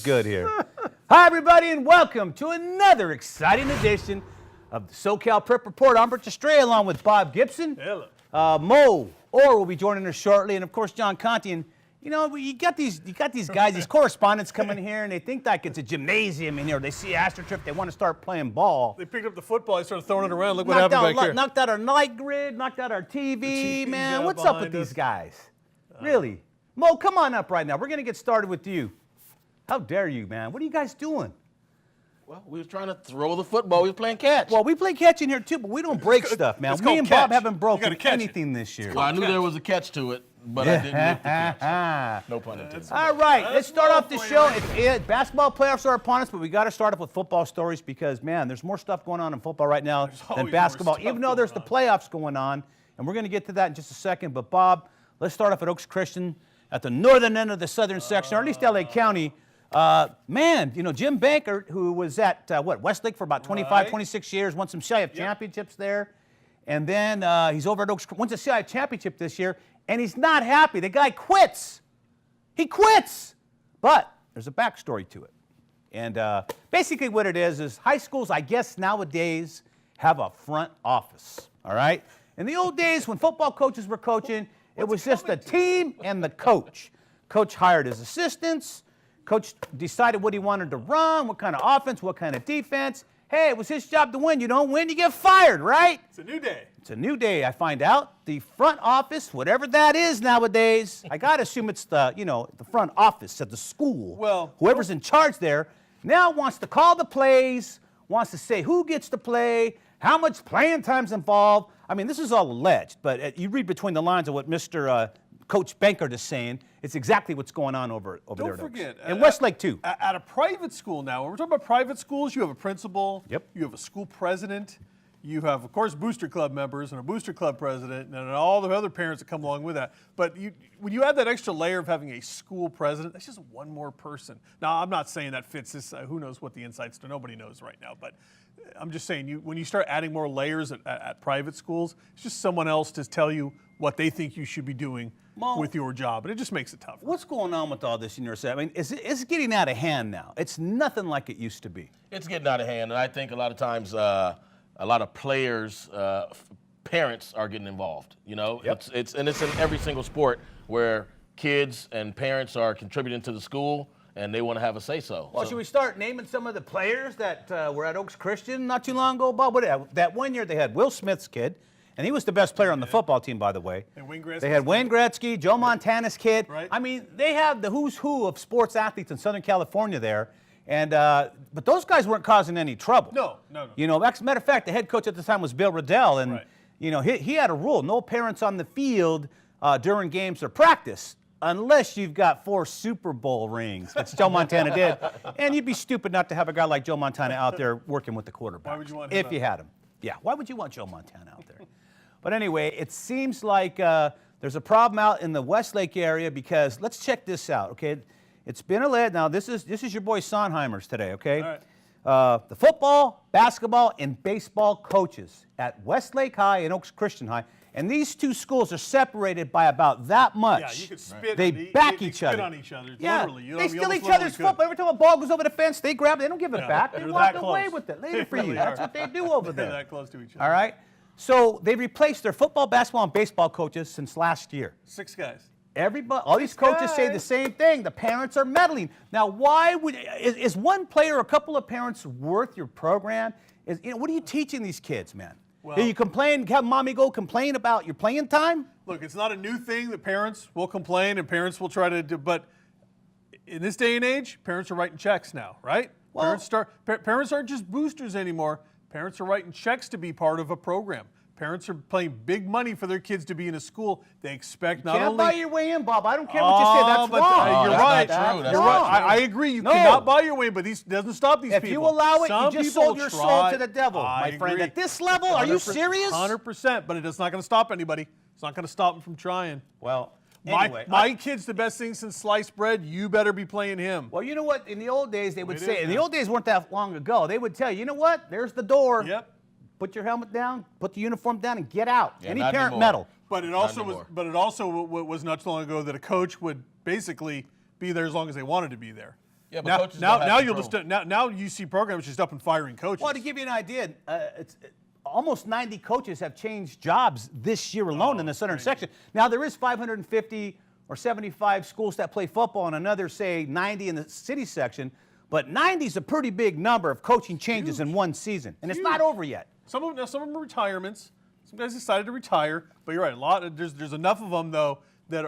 is good here. Hi, everybody, and welcome to another exciting edition of the SoCal Prep Report. I'm Rich Estrella, along with Bob Gibson. Hello. Mo Orr will be joining us shortly, and of course John Conti. And you know, you got these guys, these correspondents coming here, and they think like it's a gymnasium in here. They see AstroTurf, they want to start playing ball. They picked up the football, they started throwing it around. Look what happened back here. Knocked out our light grid, knocked out our TV, man. What's up with these guys? Really? Mo, come on up right now. We're going to get started with you. How dare you, man? What are you guys doing? Well, we was trying to throw the football. We was playing catch. Well, we play catch in here too, but we don't break stuff, man. Me and Bob haven't broken anything this year. Well, I knew there was a catch to it, but I didn't make the catch. No pun intended. All right, let's start off the show. Basketball playoffs are upon us, but we got to start off with football stories because, man, there's more stuff going on in football right now than basketball, even though there's the playoffs going on, and we're going to get to that in just a second. But, Bob, let's start off at Oaks Christian at the northern end of the southern section, or at least L.A. County. Man, you know, Jim Banker, who was at, Westlake for about 25, 26 years, won some CIF championships there. And then he's over at Oaks, wins a CIF championship this year, and he's not happy. The guy quits. He quits. But there's a backstory to it. And basically what it is high schools, I guess, nowadays have a front office, all right? In the old days when football coaches were coaching, it was just a team and the coach. Coach hired his assistants. Coach decided what he wanted to run, what kind of offense, what kind of defense. Hey, it was his job to win. You don't win, you get fired, right? It's a new day. It's a new day, I find out. The front office, whatever that is nowadays, I got to assume it's the, the front office at the school. Well, whoever's in charge there now wants to call the plays, wants to say who gets to play, how much playing time's involved. I mean, this is all alleged, but you read between the lines of what Mr. Coach Bankert is saying. It's exactly what's going on over there. Don't forget. And Westlake, too. At a private school now, when we're talking about private schools, you have a principal. Yep. You have a school president. You have, of course, booster club members and a booster club president and all the other parents that come along with that. But when you add that extra layer of having a school president, that's just one more person. Now, I'm not saying that fits this. Who knows what the insights to? Nobody knows right now. But I'm just saying, when you start adding more layers at private schools, it's just someone else to tell you what they think you should be doing with your job, and it just makes it tougher. What's going on with all this in your set? I mean, it's getting out of hand now. It's nothing like it used to be. It's getting out of hand, and I think a lot of times a lot of players, parents are getting involved. You know, Yep. it's in every single sport where kids and parents are contributing to the school, and they want to have a say-so. Well, should we start naming some of the players that were at Oaks Christian not too long ago, Bob? That one year they had Will Smith's kid, and he was the best player on the football team, by the way. And Wayne Gretzky. They had Wayne Gretzky, Joe Montana's kid. Right. I mean, they have the who's who of sports athletes in Southern California there. And but those guys weren't causing any trouble. No. You know, as a matter of fact, the head coach at the time was Bill Riddell, and Right. you know he had a rule: no parents on the field during games or practice, unless you've got 4 Super Bowl rings, which Joe Montana did. And you'd be stupid not to have a guy like Joe Montana out there working with the quarterback. Why would you want him if out you there? had him? Yeah. Why would you want Joe Montana out there? But anyway, it seems like there's a problem out in the Westlake area because let's check this out, okay? It's been alleged. Now, this is your boy Sondheimer's today, okay? All right. The football, basketball, and baseball coaches at Westlake High and Oaks Christian High, and these two schools are separated by about that much. Yeah, you could spit. They back each other. Spit on each other. Yeah, Literally. they steal each other's football. Every time a ball goes over the fence, they grab it. They don't give it Yeah, back. They they're walk that away close. with it. Later They for you. really That's are. what they do over there. They're that close to each other. All right? So they replaced their football, basketball, and baseball coaches since last year. 6 guys. Everybody, all these coaches say the same thing. The parents are meddling. Now, why would is one player or a couple of parents worth your program? What are you teaching these kids, man? Well- You complain, have mommy go complain about your playing time? Look, it's not a new thing that parents will complain and parents will try to do, but in this day and age, parents are writing checks now, right? Well- Parents aren't just boosters anymore. Parents are writing checks to be part of a program. Parents are paying big money for their kids to be in a school. They expect not Can't only... buy your way in, Bob. I don't care what you say. That's but, wrong. you're that's right. not true. That's You're not right. true. I agree. You No. cannot buy your way, but these doesn't stop these If people. you allow it, Some you just people sold your soul try- to the devil, I my friend. agree. At this level, are you 100%, serious? 100%, but it's not going to stop anybody. It's not going to stop them from trying. Well, anyway. My kid's the best thing since sliced bread. You better be playing him. Well, you know what? In the old days, they would It say, is in the now. old days weren't that long ago, they would tell you, you know what? There's the door. Yep. Put your helmet down, put the uniform down, and get out. Yeah, Any not parent anymore. meddle. But it also was not too long ago that a coach would basically be there as long as they wanted to be there. Yeah, but coaches don't have now control. now you see programs just up and firing coaches. Well, to give you an idea, almost 90 coaches have changed jobs this year alone in the Southern section. Now, there is 550 or 75 schools that play football and another, say, 90 in the city section. But 90 is a pretty big number of coaching changes in one season. And it's not over yet. Some of them are retirements. Some guys decided to retire. But you're right. There's enough of them, though, that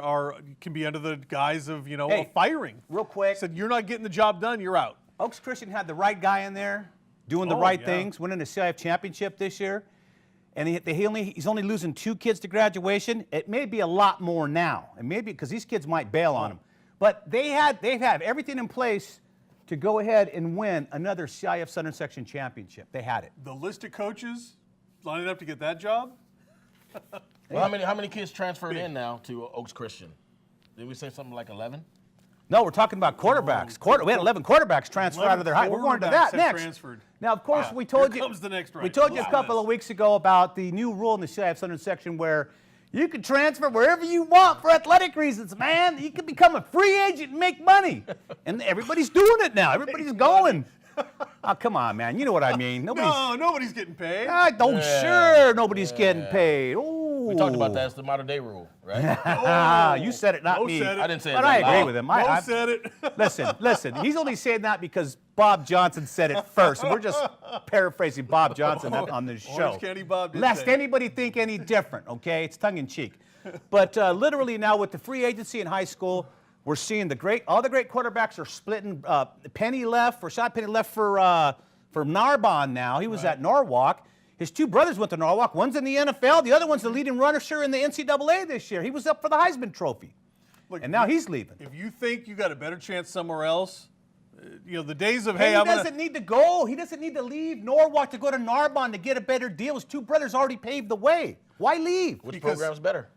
can be under the guise of, Hey, firing. Real quick. Said, you're not getting the job done, you're out. Oaks Christian had the right guy in there, doing the right things, winning the CIF championship this year. And he's only losing 2 kids to graduation. It may be a lot more now. And maybe because these kids might bail on him. But they have everything in place to go ahead and win another CIF Southern Section championship. They had it. The list of coaches lining up to get that job? Well, how many kids transferred in now to Oaks Christian? Did we say something like 11? No, we're talking about quarterbacks. We had 11 quarterbacks transfer out of their high. We're going to that next. Transferred. Now, of course, we told Here you. comes the next We told you a couple of weeks ago about the new rule in the CIF Southern Section where you can transfer wherever you want for athletic reasons, man. You can become a free agent and make money. And everybody's doing it now. Everybody's going. Oh, come on, man. You know what I mean. Nobody's getting paid. Sure, nobody's getting paid. Ooh. We talked about that. It's the modern day rule, right? You said it, not Mo me. said it. I didn't say it. But I agree with him. Mo said it. Listen. He's only saying that because Bob Johnson said it first. And we're just paraphrasing Bob Johnson on this show. Orange County Bob did Lest say it. anybody think any different, okay? It's tongue in cheek. But literally now with the free agency in high school, we're seeing all the great quarterbacks are splitting. Rashad Penny left for Narbonne now. He was at Norwalk. His 2 brothers went to Norwalk. One's in the NFL. The other one's the leading runner in the NCAA this year. He was up for the Heisman Trophy. Look, and now he's leaving. If you think you got a better chance somewhere else, the days of, He doesn't need to go. He doesn't need to leave Norwalk to go to Narbonne to get a better deal. His 2 brothers already paved the way. Why leave? Which program's better?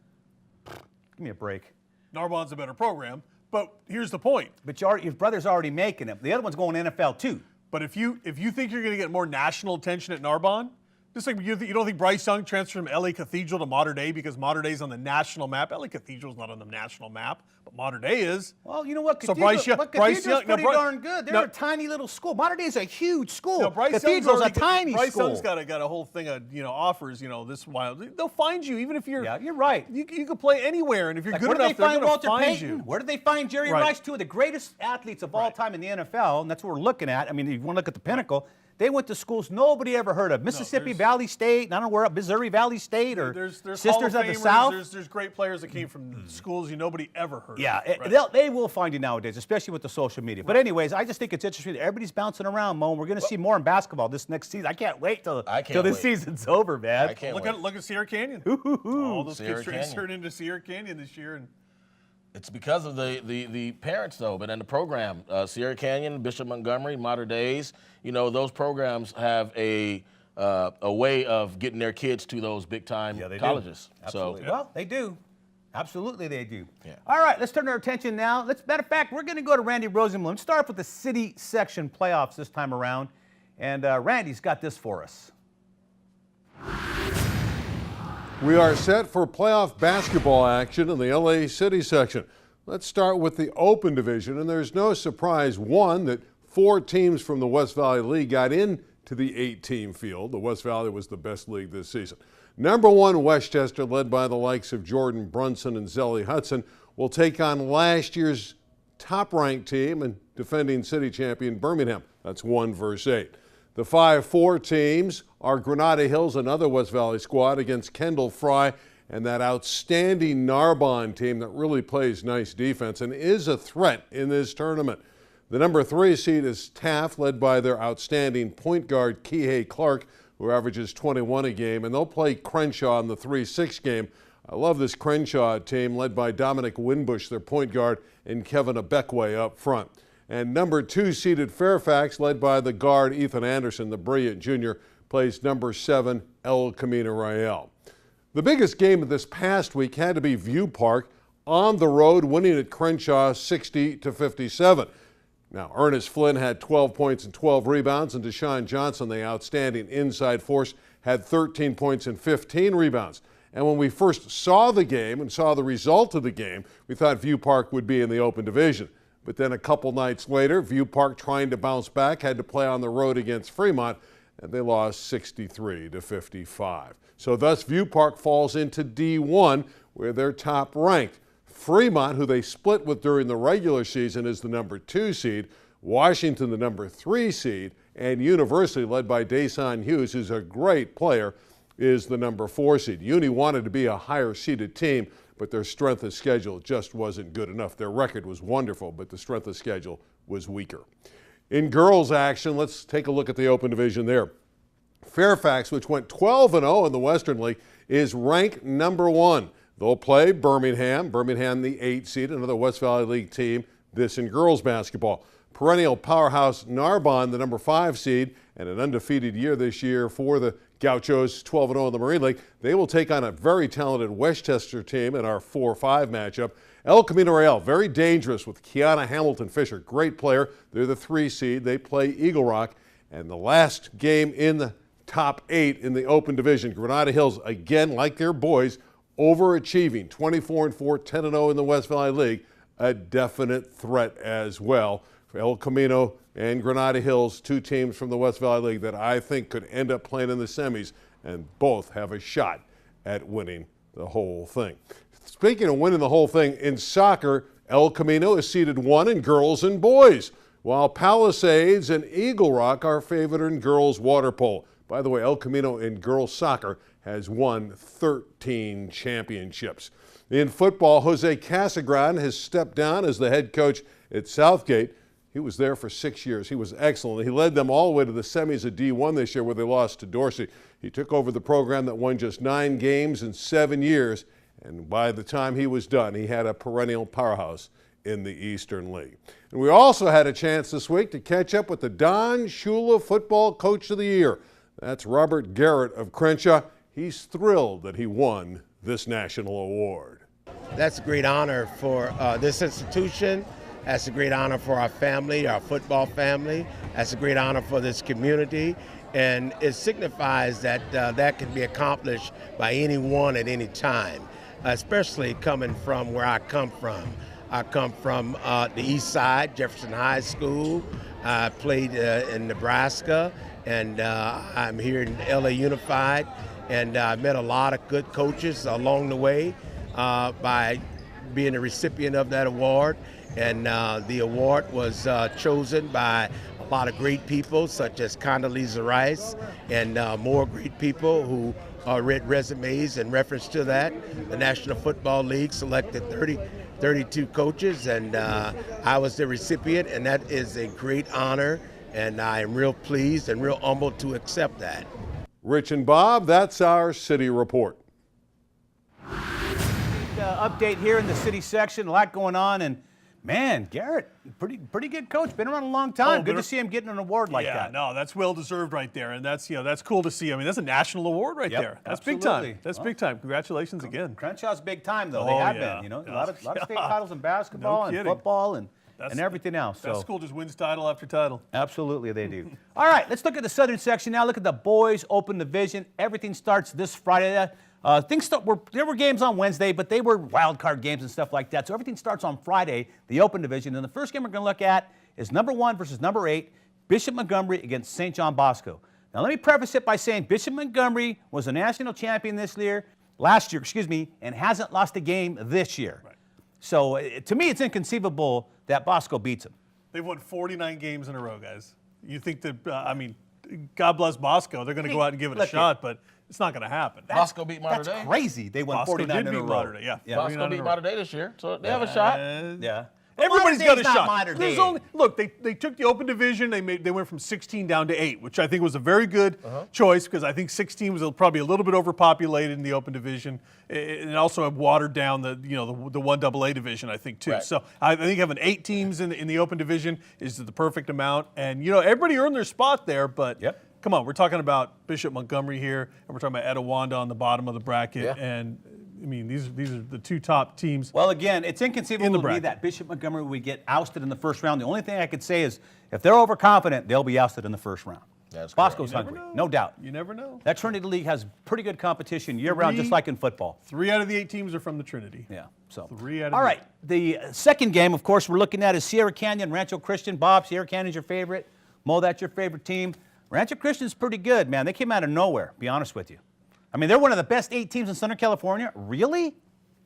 Give me a break. Narbonne's a better program, but here's the point. But your brother's already making it. The other one's going NFL too. But if you think you're going to get more national attention at Narbonne, just like you don't think Bryce Young transferred from LA Cathedral to Mater Dei because Mater Dei is on the national map. LA Cathedral's not on the national map, but Mater Dei is. Well, you know what? So Bryce Young, Cathedral's pretty darn good. They're a tiny little school. Mater Dei is a huge school. Cathedral's a tiny school. Bryce Young's got a whole thing of offers. This while they'll find you even if you're. Yeah, you're right. You can play anywhere, and if you're Like, good where enough, did they find they're Walter going to find Payton? you. Where did they find Jerry Rice? 2 of the greatest athletes of all time in the NFL, and that's what we're looking at. I mean, if you want to look at the pinnacle, they went to schools nobody ever heard of. Mississippi Valley State, I don't know where, Missouri Valley State, or there's Sisters of the South. There's great players that came from schools nobody ever heard of. Yeah, they will find you nowadays, especially with the social media. But anyways, I just think it's interesting that everybody's bouncing around, Mo, and we're going to see more in basketball this next season. I can't wait till this season's over, man. I can't look at Sierra Canyon. All those kids transferred into Sierra Canyon this year. And it's because of the parents, though, but in the program, Sierra Canyon, Bishop Montgomery, Mater Deis, those programs have a way of getting their kids to those big-time colleges. Absolutely. So, well, they do. Absolutely, they do. Yeah. All right, let's turn our attention now. Matter of fact, we're going to go to Randy Rosenblum. Let's start off with the city section playoffs this time around. And Randy's got this for us. We are set for playoff basketball action in the LA City section. Let's start with the Open Division, and there's no surprise, one, that 4 teams from the West Valley League got into the 8-team field. The West Valley was the best league this season. Number 1, Westchester, led by the likes of Jordan Brunson and Zelly Hudson, will take on last year's top-ranked team and defending city champion Birmingham. That's 1 versus 8. The 5-4 teams are Granada Hills, another West Valley squad, against Kendall Fry and that outstanding Narbonne team that really plays nice defense and is a threat in this tournament. The number 3 seed is Taft, led by their outstanding point guard Kihei Clark, who averages 21 a game, and they'll play Crenshaw in the 3-6 game. I love this Crenshaw team, led by Dominic Winbush, their point guard, and Kevin Abekwe up front. And number 2 seeded Fairfax, led by the guard Ethan Anderson, the brilliant junior, plays number 7 El Camino Real. The biggest game of this past week had to be View Park on the road, winning at Crenshaw 60-57. Now, Ernest Flynn had 12 points and 12 rebounds, and Deshaun Johnson, the outstanding inside force, had 13 points and 15 rebounds. And when we first saw the game and saw the result of the game, we thought View Park would be in the Open Division. But then a couple nights later, View Park, trying to bounce back, had to play on the road against Fremont, and they lost 63-55. So thus View Park falls into D1, where they're top ranked. Fremont, who they split with during the regular season, is the number 2 seed. Washington, the number 3 seed, and University, led by Dason Hughes, who's a great player, is the number 4 seed. Uni wanted to be a higher seeded team, but their strength of schedule just wasn't good enough. Their record was wonderful, but the strength of schedule was weaker. In girls action, let's take a look at the Open Division there. Fairfax, which went 12-0 in the Western League, is ranked number 1. They'll play Birmingham, the 8 seed, another West Valley League team, this in girls basketball. Perennial powerhouse Narbonne, the number 5 seed, and an undefeated year this year for the Gauchos, 12-0 in the Marine League. They will take on a very talented Westchester team in our 4-5 matchup. El Camino Real, very dangerous with Kiana Hamilton Fisher, great player. They're the 3 seed. They play Eagle Rock. And the last game in the top 8 in the Open Division, Granada Hills, again, like their boys, overachieving, 24-4, 10-0 in the West Valley League, a definite threat as well. El Camino and Granada Hills, 2 teams from the West Valley League that I think could end up playing in the semis, and both have a shot at winning the whole thing. Speaking of winning the whole thing, in soccer, El Camino is seeded 1 in girls and boys, while Palisades and Eagle Rock are favored in girls water polo. By the way, El Camino in girls soccer has won 13 championships. In football, Jose Casagran has stepped down as the head coach at Southgate. He was there for 6 years. He was excellent. He led them all the way to the semis of D1 this year, where they lost to Dorsey. He took over the program that won just 9 games in 7 years, and by the time he was done, he had a perennial powerhouse in the Eastern League. And we also had a chance this week to catch up with the Don Shula Football Coach of the Year. That's Robert Garrett of Crenshaw. He's thrilled that he won this national award. That's a great honor for this institution. That's a great honor for our family, our football family. That's a great honor for this community. And it signifies that that can be accomplished by anyone at any time, especially coming from where I come from. I come from the east side, Jefferson High School. I played in Nebraska, and I'm here in LA Unified. And I met a lot of good coaches along the way by being a recipient of that award. And the award was chosen by a lot of great people, such as Condoleezza Rice, and more great people who read resumes in reference to that. The National Football League selected 32 coaches, and I was the recipient, and that is a great honor, and I am real pleased and real humbled to accept that. Rich and Bob, that's our city report. Update here in the city section, a lot going on, and man, Garrett, pretty good coach. Been around a long time. Good to see him getting an award like that. Yeah, no, that's well deserved right there, and that's that's cool to see. I mean, that's a national award right there. That's absolutely. big time. That's big time. Congratulations again. Crenshaw's big time though. They have been. A lot of state titles in basketball and football and everything else. That school just wins title after title. Absolutely, they do. All right, let's look at the southern section now. Look at the boys Open Division. Everything starts this Friday. There were games on Wednesday, but they were wild card games and stuff like that. So everything starts on Friday, the Open Division. And the first game we're going to look at is number 1 versus number 8, Bishop Montgomery against St. John Bosco. Now let me preface it by saying Bishop Montgomery was a national champion last year, and hasn't lost a game this year. Right. So to me, it's inconceivable that Bosco beats them. They've won 49 games in a row, guys. You think that, God bless Bosco. They're going to go out and give it a shot, but it's not going to happen. Bosco beat Mater Dei. That's crazy. They won Bosco 49 did in a beat row. Mater Dei, yeah. Bosco beat Mater Dei this year, so they have a shot. Yeah. Everybody's got a not shot. Mater Dei. Look, they took the Open Division. They went from 16 down to 8, which I think was a very good choice, because I think 16 was probably a little bit overpopulated in the Open Division, and also have watered down the 1AA division, I think, too. Right. So I think having 8 teams in the Open Division is the perfect amount, and everybody earned their spot there, but. Yep. Come on, we're talking about Bishop Montgomery here, and we're talking about Etowanda on the bottom of the bracket, and these are the 2 top teams. Well, again, it's inconceivable to me that Bishop Montgomery would get ousted in the first round. The only thing I could say is if they're overconfident, they'll be ousted in the first round. That's Bosco's correct. hungry, no doubt. You never know. That Trinity League has pretty good competition year-round, just like in football. 3 out of the 8 teams are from the Trinity. Yeah. So. 3 out of All the right. The second game, of course, we're looking at is Sierra Canyon, Rancho Christian. Bob, Sierra Canyon's your favorite. Mo, that's your favorite team. Rancho Christian's pretty good, man. They came out of nowhere, be honest with you. I mean, they're one of the best 8 teams in Southern California. Really?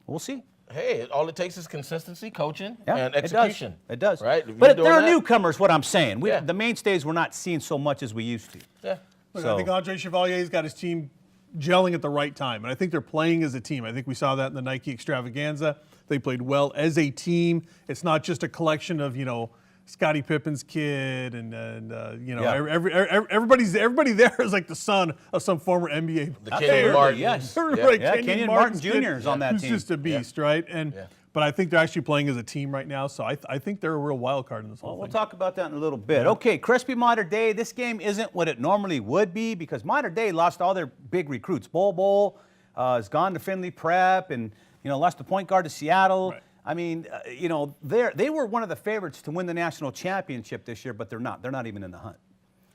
We'll see. Hey, all it takes is consistency, coaching, Yeah, and execution. It does. Right? If But you're they're doing that- newcomers, what I'm saying. Yeah. The mainstays we're not seeing so much as we used to. Yeah. Look, So- I think Andre Chevalier's got his team gelling at the right time, and I think they're playing as a team. I think we saw that in the Nike Extravaganza. They played well as a team. It's not just a collection of, Scottie Pippen's kid and Yeah. everybody there is like the son of some former NBA The player. Kenyon Martin. Yes. Right, Yeah, Kenyon Martin Jr. is on that who's team. just a beast, right? But I think they're actually playing as a team right now, so I think they're a real wild card in this whole We'll thing. talk about that in a little bit. Okay, Crespi Mater Dei. This game isn't what it normally would be because Mater Dei lost all their big recruits. Bol has gone to Findlay Prep and lost the point guard to Seattle. Right. I mean, they were one of the favorites to win the national championship this year, but they're not. They're not even in the hunt.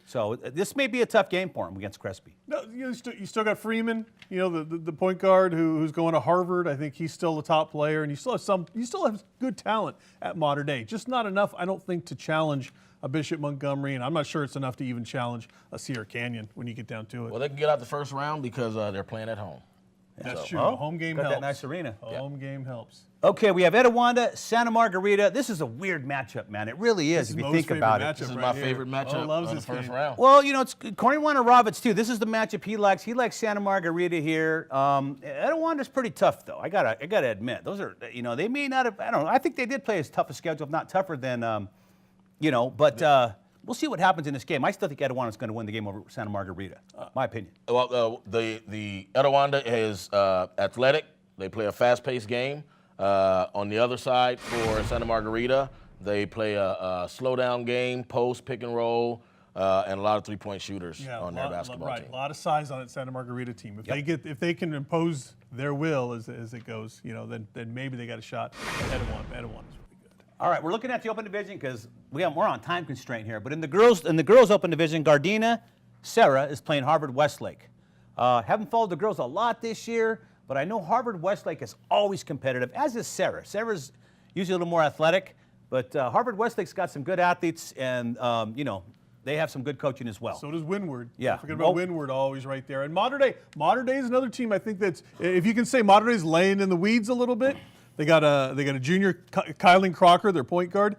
So this may be a tough game for them against Crespi. No, you still got Freeman, the point guard who's going to Harvard. I think he's still a top player, and you still have good talent at Mater Dei. Just not enough, I don't think, to challenge a Bishop Montgomery, and I'm not sure it's enough to even challenge a Sierra Canyon when you get down to it. Well, they can get out the first round because they're playing at home. That's true. Oh, A home game got helps. that nice arena. Home game helps. Okay, we have Etiwanda, Santa Margarita. This is a weird matchup, man. It really is, if you Mo's think favorite about it. matchup This is right my here. favorite matchup Mo loves of the this first game. round. Well, it's Corey Roberts too. This is the matchup he likes. He likes Santa Margarita here. Etiwanda's pretty tough, though. I gotta admit, those are they may not have. I don't know. I think they did play as tough a schedule, if not tougher than But we'll see what happens in this game. I still think Etiwanda's going to win the game over Santa Margarita. My opinion. Well, the Etiwanda is athletic. They play a fast-paced game. On the other side, for Santa Margarita, they play a slow-down game, post, pick and roll, and a lot of three-point shooters on their basketball team. Right, a lot of size on that Santa Margarita team. If they can impose their will as it goes, then maybe they got a shot. Etiwanda's really good. All right, we're looking at the open division because we're on time constraint here. But in the girls open division, Gardena Sarah is playing Harvard-Westlake. Haven't followed the girls a lot this year, but I know Harvard-Westlake is always competitive, as is Sarah. Sarah's usually a little more athletic, but Harvard-Westlake's got some good athletes, and they have some good coaching as well. So does Windward. Yeah. Don't forget about Windward, always right there. And Mater Dei is another team I think that's, if you can say Mater Dei's laying in the weeds a little bit. They got a junior, Kylan Crocker, their point guard.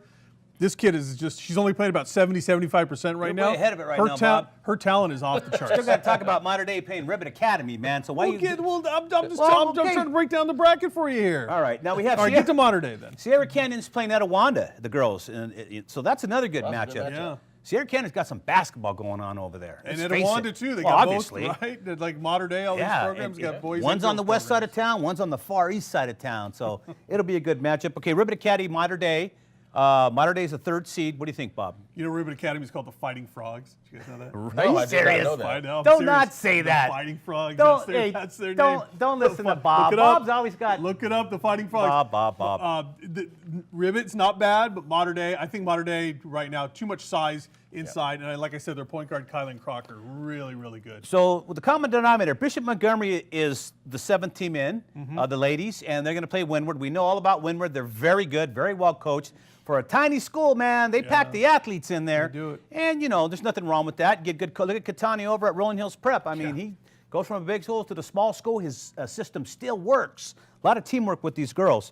This kid she's only playing about 70-75% right You're now. way ahead of it right now, Bob. Her talent is off the charts. Still got to talk about Mater Dei paying Ribbon Academy, man. So why I'm okay. trying to break down the bracket for you here. All right, now we have All right, get to Mater Dei then. Sierra Canyon's playing Etiwanda, the girls, and so that's another good That's a good matchup. matchup. Yeah. Sierra Canyon's got some basketball going on over there. And Let's face Etiwanda it. too. They Well, got obviously. both, right? They're like Mater Dei, all these programs got boys. One's and on the girls west side programs. of town, one's on the far east side of town. So it'll be a good matchup. Okay, Ribbon Academy, Mater Dei. Mater Dei is the 3rd seed. What do you think, Bob? Ribbon Academy is called the Fighting Frogs. Did you guys know that? Are No, you I did serious? not know that. I know, I'm Don't serious. not say The that. Fighting Frogs. Don't, That's their name. don't listen to Look Bob. it up. Bob's always got. Look it up, the Fighting Frogs. Bob. Ribbon's not bad, but Mater Dei, I think Mater Dei right now, too much size inside. And like I said, their point guard, Kylan Crocker, really, really good. So with the common denominator, Bishop Montgomery is the 7th team in, the ladies, and they're going to play Windward. We know all about Windward. They're very good, very well coached. For a tiny school, man, they pack the athletes in there. They do it. And, there's nothing wrong with that. Get good. Look at Katani over at Rolling Hills Prep. I mean, he goes from a big school to the small school. His system still works. A lot of teamwork with these girls.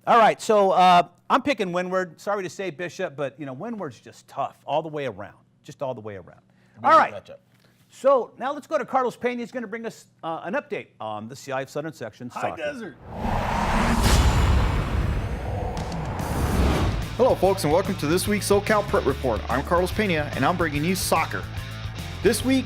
All right, so I'm picking Windward. Sorry to say Bishop, but, Windward's just tough all the way around. Just all the way around. All right. Matchup. So now let's go to Carlos Pena. He's going to bring us an update on the CIF Southern Section High soccer. Desert. Hello folks and welcome to this week's SoCal Prep Report. I'm Carlos Pena and I'm bringing you soccer. This week,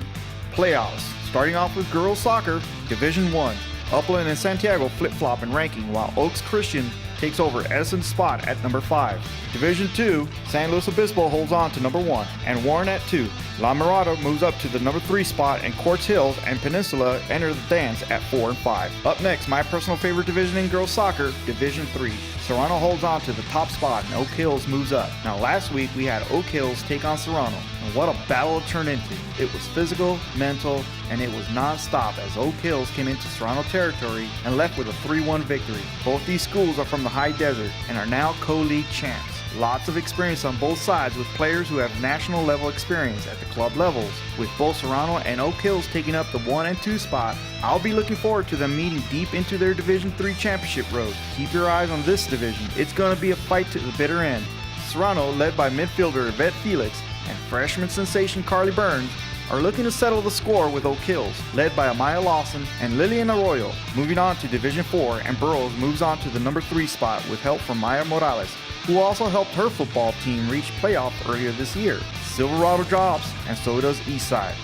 playoffs. Starting off with girls soccer, Division 1. Upland and Santiago flip-flop in ranking while Oaks Christian takes over Edison's spot at number 5. Division 2, San Luis Obispo holds on to number 1 and Warren at 2. La Mirada moves up to the number 3 spot, and Quartz Hills and Peninsula enter the dance at 4 and 5. Up next, my personal favorite division in girls soccer, Division 3. Serrano holds on to the top spot and Oak Hills moves up. Now last week we had Oak Hills take on Serrano, and what a battle it turned into. It was physical, mental, and it was non-stop as Oak Hills came into Serrano territory and left with a 3-1 victory. Both these schools are from the high desert and are now co-league champs. Lots of experience on both sides with players who have national level experience at the club levels. With both Serrano and Oak Hills taking up the 1 and 2 spot, I'll be looking forward to them meeting deep into their Division 3 championship road. Keep your eyes on this division. It's going to be a fight to the bitter end. Serrano, led by midfielder Yvette Felix and freshman sensation Carly Burns, are looking to settle the score with Oak Hills, led by Amaya Lawson and Lillian Arroyo. Moving on to Division 4, and Burroughs moves on to the number 3 spot with help from Maya Morales, who also helped her football team reach playoff earlier this year. Silverado drops, and so does Eastside.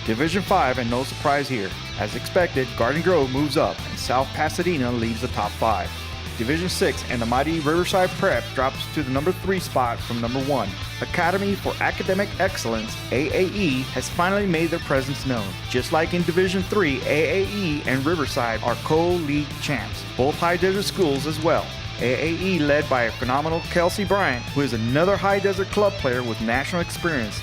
Division 5, and no surprise here. As expected, Garden Grove moves up, and South Pasadena leaves the top 5. Division 6 and the mighty Riverside Prep drops to the number 3 spot from number 1. Academy for Academic Excellence, AAE, has finally made their presence known. Just like in Division 3, AAE and Riverside are co-league champs, both high desert schools as well. AAE led by a phenomenal Kelsey Bryant, who is another high desert club player with national experience.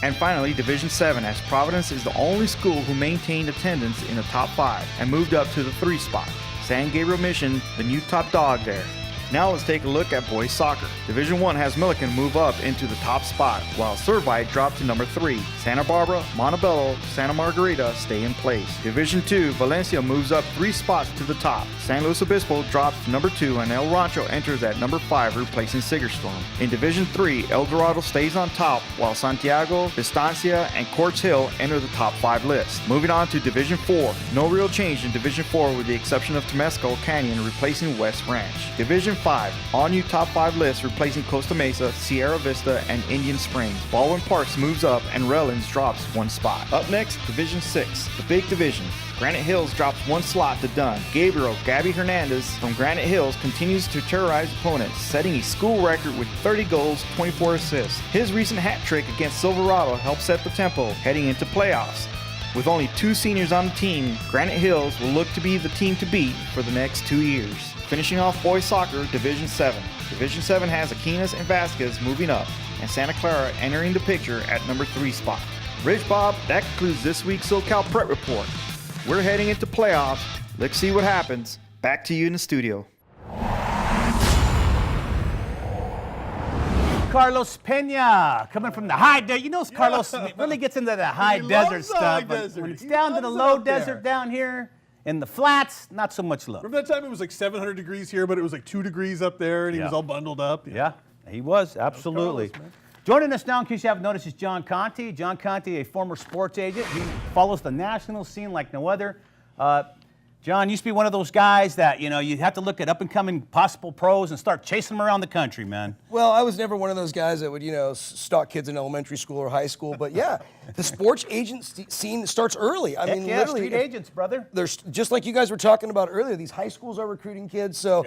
And finally, Division 7, as Providence is the only school who maintained attendance in the top 5 and moved up to the 3 spot. San Gabriel Mission, the new top dog there. Now let's take a look at boys soccer. Division 1 has Milliken move up into the top spot, while Servite dropped to number 3. Santa Barbara, Montebello, Santa Margarita stay in place. Division 2, Valencia moves up 3 spots to the top. San Luis Obispo drops to number 2, and El Rancho enters at number 5, replacing Sigerstorm. In Division 3, El Dorado stays on top, while Santiago, Estancia, and Quartz Hill enter the top 5 list. Moving on to Division 4, no real change in Division 4 with the exception of Temescal Canyon replacing West Ranch. Division 5, all new top 5 lists replacing Costa Mesa, Sierra Vista, and Indian Springs. Baldwin Parks moves up and Redlands drops 1 spot. Up next, Division 6, the big division. Granite Hills drops 1 slot to Dunn. Gabriel Gabby Hernandez from Granite Hills continues to terrorize opponents, setting a school record with 30 goals, 24 assists. His recent hat trick against Silverado helped set the tempo heading into playoffs. With only 2 seniors on the team, Granite Hills will look to be the team to beat for the next 2 years. Finishing off boys soccer, Division 7. Division 7 has Aquinas and Vasquez moving up, and Santa Clara entering the picture at number 3 spot. Rich Bob, that concludes this week's SoCal Prep Report. We're heading into playoffs. Let's see what happens. Back to you in the studio. Carlos Pena coming from the high desert. You know, Carlos really gets into the high desert stuff. But when it's down to the low desert down here in the flats, not so much love. Remember that time it was like 700 degrees here, but it was like 2 degrees up there, and he was all bundled up? Yeah, he was, absolutely. Carlos, man. Joining us now, in case you haven't noticed, is John Conti. John Conti, a former sports agent. He follows the national scene like no other. John used to be one of those guys that, you know, you have to look at up-and-coming possible pros and start chasing them around the country, man. Well, I was never one of those guys that would, you know, stalk kids in elementary school or high school. But yeah, the sports agent scene starts early. I mean, yeah, literally, street agents, brother. There's just like you guys were talking about earlier. These high schools are recruiting kids. So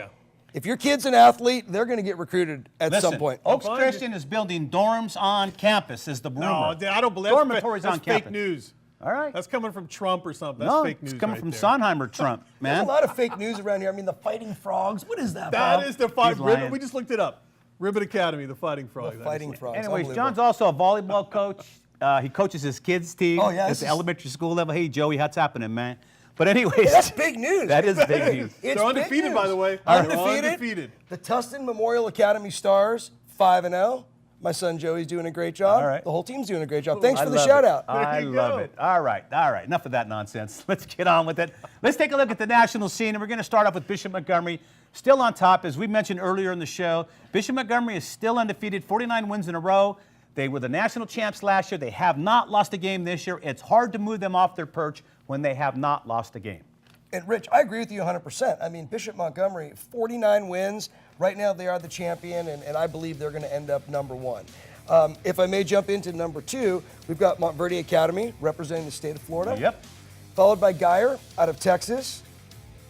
if your kid's an athlete, they're going to get recruited at some point. Oaks Christian is building dorms on campus, is the rumor. No, I don't believe dormitories that's on fake campus. News. All right. That's coming from Trump or something. That's fake news. It's coming right from there. Sondheimer Trump, man. There's a lot of fake news around here. I mean, the Fighting Frogs. What is that, That Bob? is the He's lying. we just looked it up. Ribbon Academy, the Fighting Frog. The Fighting Frogs. Anyways, Unbelievable. John's also a volleyball coach. He coaches his kids' team at the elementary school level. Hey, Joey, what's happening, man? But anyways. That's big news. That is big news. It's They're undefeated, big news. by the way. Undefeated. The Tustin Memorial Academy Stars, 5-0. My son Joey's doing a great job. All right. The whole team's doing a great job. Thanks for the love shout it. out. I you love go. it. All right. Enough of that nonsense. Let's get on with it. Let's take a look at the national scene, and we're going to start off with Bishop Montgomery. Still on top, as we mentioned earlier in the show. Bishop Montgomery is still undefeated, 49 wins in a row. They were the national champs last year. They have not lost a game this year. It's hard to move them off their perch when they have not lost a game. And Rich, I agree with you 100%. I mean, Bishop Montgomery, 49 wins. Right now they are the champion, and I believe they're going to end up number 1. If I may jump into number 2, we've got Montverde Academy representing the state of Florida. Yep. Followed by Geyer out of Texas.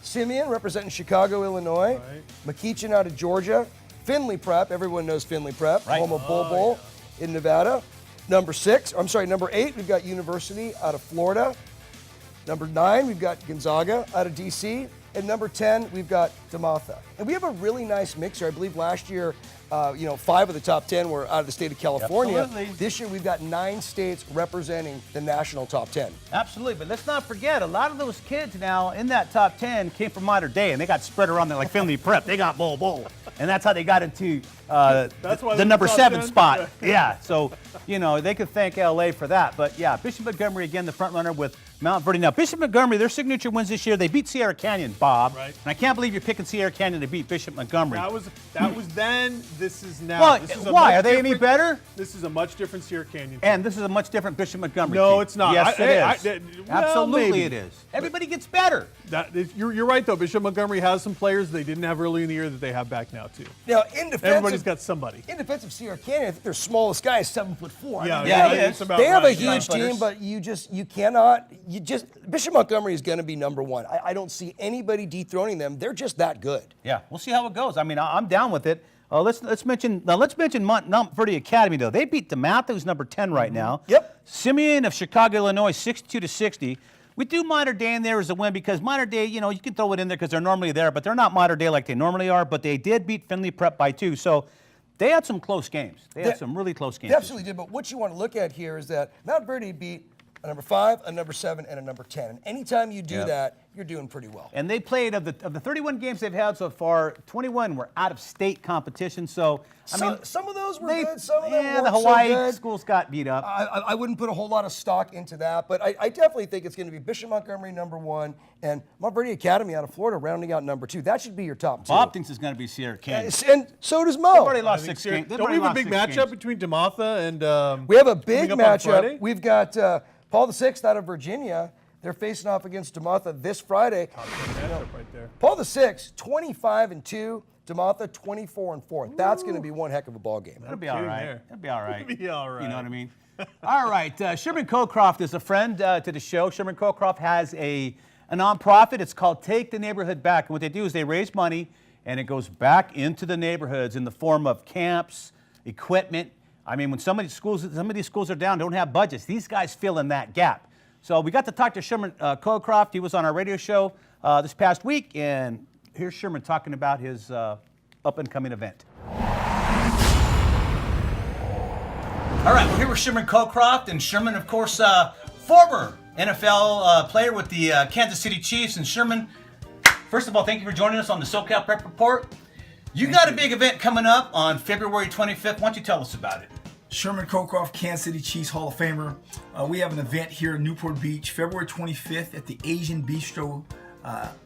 Simeon representing Chicago, Illinois. McEachin out of Georgia. Finley Prep, everyone knows Finley Prep. Right. Home of Bull in Nevada. Number 8, we've got University out of Florida. Number 9, we've got Gonzaga out of DC. And number 10, we've got DeMatha. And we have a really nice mixer. I believe last year, 5 of the top 10 were out of the state of California. Absolutely. This year, we've got 9 states representing the national top 10. Absolutely, but let's not forget, a lot of those kids now in that top 10 came from modern day, and they got spread around there like Finley Prep. They got bowl. And that's how they got into the number 7 spot. Yeah, so, they could thank LA for that. But, yeah, Bishop Montgomery, again, the front runner with Mount Verdi. Now, Bishop Montgomery, their signature wins this year, they beat Sierra Canyon, Bob. Right. And I can't believe you're picking Sierra Canyon to beat Bishop Montgomery. That was then, this is now. Well, this is why? Are they any better? This is a much different Sierra Canyon. And this is a much different Bishop Montgomery No, team. it's not. Yes, it is. Well, Absolutely maybe. it is. Everybody gets better. You're right, though. Bishop Montgomery has some players they didn't have early in the year that they have back now, too. Now, in defense Everybody's got somebody. In defense of Sierra Canyon, I think their smallest guy is 7'4". Yeah, it's about they have a right. huge team, but Bishop Montgomery is going to be number 1. I don't see anybody dethroning them. They're just that good. Yeah, we'll see how it goes. I mean, I'm down with it. Let's mention Mount Verdi Academy though. They beat DeMatha, who's number 10 right now. Yep. Simeon of Chicago, Illinois, 62-60. We do Modern Day in there as a win because Modern Day, you can throw it in there because they're normally there, but they're not Modern Day like they normally are. But they did beat Finley Prep by 2, so they had some close games. They had some really close games. They absolutely did. But what you want to look at here is that Mount Verdi beat a number 5, a number 7, and a number 10. And anytime you do that, you're doing pretty well. And they played, of the 31 games they've had so far, 21 were out-of-state competition. So, some of those were good, some of them weren't the Hawaii so good. schools got beat up. I wouldn't put a whole lot of stock into that, but I definitely think it's going to be Bishop Montgomery number 1 and Mount Verdi Academy out of Florida rounding out number 2. That should be your top 2. Bob thinks it's going to be Sierra Canyon. And so does Mo. They've already lost 6 games. Don't we have a big matchup between DeMatha and we have a big coming up on matchup. Friday? We've got Paul VI out of Virginia. They're facing off against DeMatha this Friday. Matchup right there. Paul VI, 25-2. DeMatha, 24-4. That's going to be one heck of a ball game. It'll be all right. there. It'll be all right. It'll be all right. You know what I mean? All right. Sherman Cocroft is a friend to the show. Sherman Cocroft has a nonprofit. It's called Take the Neighborhood Back. And what they do is they raise money, and it goes back into the neighborhoods in the form of camps, equipment. I mean, when some of these schools are down, don't have budgets. These guys fill in that gap. So we got to talk to Sherman Cocroft. He was on our radio show this past week, and here's Sherman talking about his up-and-coming event. All right, we're here with Sherman Cocroft, and Sherman, of course, former NFL player with the Kansas City Chiefs. And Sherman, first of all, thank you for joining us on the SoCal Prep Report. You got a big event coming up on February 25th. Why don't you tell us about it? Sherman Cocroft, Kansas City Chiefs Hall of Famer. We have an event here in Newport Beach, February 25th at the Asian Bistro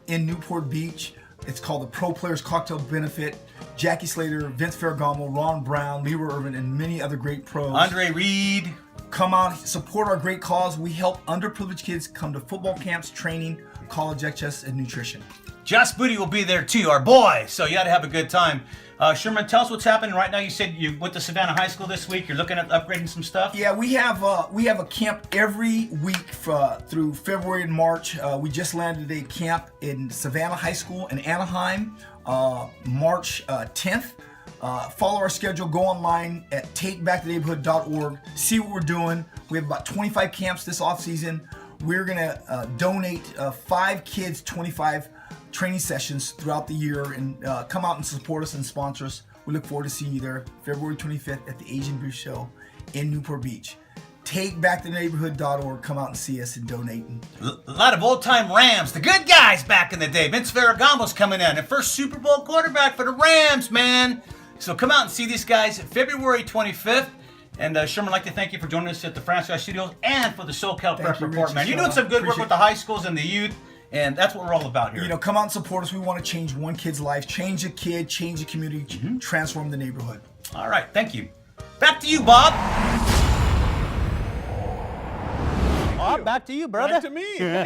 in Newport Beach. It's called the Pro Players Cocktail Benefit. Jackie Slater, Vince Ferragamo, Ron Brown, Leroy Irvin, and many other great pros. Andre Reed. Come out, support our great cause. We help underprivileged kids come to football camps, training, college access, and nutrition. Josh Booty will be there too, our boy. So you got to have a good time. Sherman, tell us what's happening right now. You said you went to Savannah High School this week. You're looking at upgrading some stuff. Yeah, we have a camp every week through February and March. We just landed a camp in Savannah High School in Anaheim, March 10th. Follow our schedule. Go online at takebacktheneighborhood.org. See what we're doing. We have about 25 camps this off season. We're gonna donate 5 kids 25 training sessions throughout the year, and come out and support us and sponsor us. We look forward to seeing you there February 25th at the Asian Booth Show in Newport Beach. TakeBackTheNeighborhood.org. Come out and see us and donate. A lot of old-time Rams, the good guys back in the day. Vince Ferragamo's coming in, the first Super Bowl quarterback for the Rams, man. So come out and see these guys February 25th. And Sherman, I'd like to thank you for joining us at the Franchise Studios and for the SoCal Prep Report, man. You're doing some good work with the high schools and the youth. And that's what we're all about here. You know, come out and support us. We want to change one kid's life, change a kid, change the community, transform the neighborhood. All right, thank you. Back to you, Bob. Bob, back to you, brother. Back to me. Hey,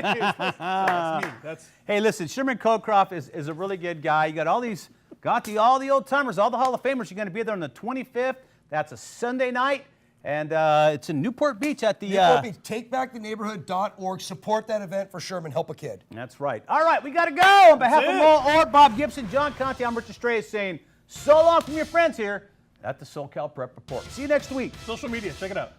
that's me. Hey, listen, Sherman Cocroft is a really good guy. You got all the old timers, all the Hall of Famers. You're going to be there on the 25th. That's a Sunday night. And it's in Newport Beach at the... Newport Beach, takebacktheneighborhood.org. Support that event for Sherman. Help a kid. That's right. All right, we got to go. On behalf of Mo Orr, Bob Gibson, John Conte, I'm Richard Stray saying so long from your friends here at the SoCal Prep Report. See you next week. Social media, check it out.